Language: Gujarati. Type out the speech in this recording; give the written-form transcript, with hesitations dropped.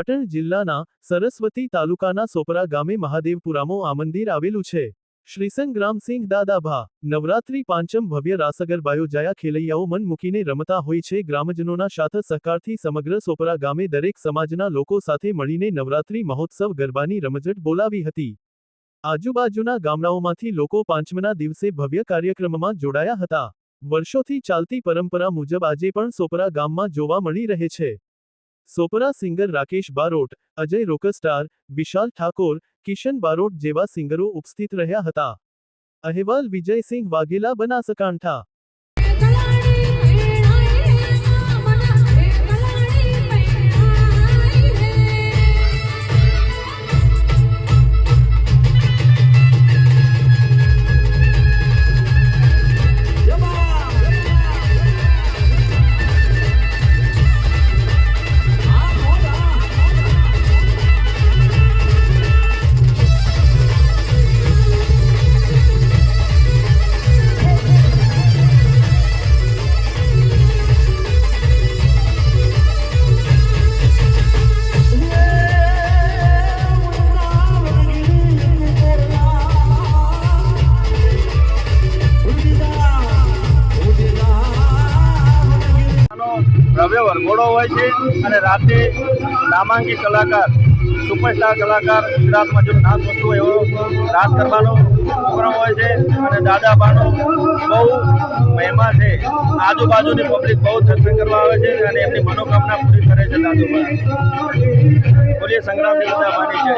પાટણ જિલ્લાના સરસ્વતી તાલુકાના સોપરા ગામે મહાદેવપુરામાં આ મંદિર આવેલું છે। શ્રી સંગ્રામસિંહ દાદાભા નવરાત્રી પાંચમ ભવ્ય રાસ ગરબાયો જાયા ખેલૈયાઓ મન મૂકીને રમતા હોય છે। ગ્રામજનોના સાથ સહકારથી સમગ્ર સોપરા ગામે દરેક સમાજના લોકો સાથે મળીને નવરાત્રી મહોત્સવ ગરબાની રમઝટ બોલાવી હતી। આજુબાજુના ગામડાઓમાંથી લોકો પાંચમના દિવસે ભવ્ય કાર્યક્રમમાં જોડાયા હતા। વર્ષોથી ચાલતી પરંપરા મુજબ આજે પણ સોપરા ગામમાં જોવા મળી રહે છે। સોપરા સિંગર રાકેશ બારોટ, અજય રોકસ્ટાર, વિશાલ ઠાકોર, કિશન બારોટ જેવા સિંગરો ઉપસ્થિત રહ્યા હતા। અહેવાલ વિજયસિંહ વાઘેલા, બનાસકાંઠા। ભવ્ય વરઘોડો હોય છે અને રાતે નામાંકિત કલાકાર, સુપરસ્ટાર કલાકાર, ગુજરાતમાં જો નામ થતું એવો રાસ ગરબાનો પ્રોગ્રામ હોય છે અને દાદાબાનો બહુ મહિમા છે। આજુબાજુની પબ્લિક બહુ દર્શન કરવા આવે છે અને એમની મનોકામના પૂરી કરે છે। દાદુબા બોલીએ સંગ્રામસિંહ દાદાબાની જય।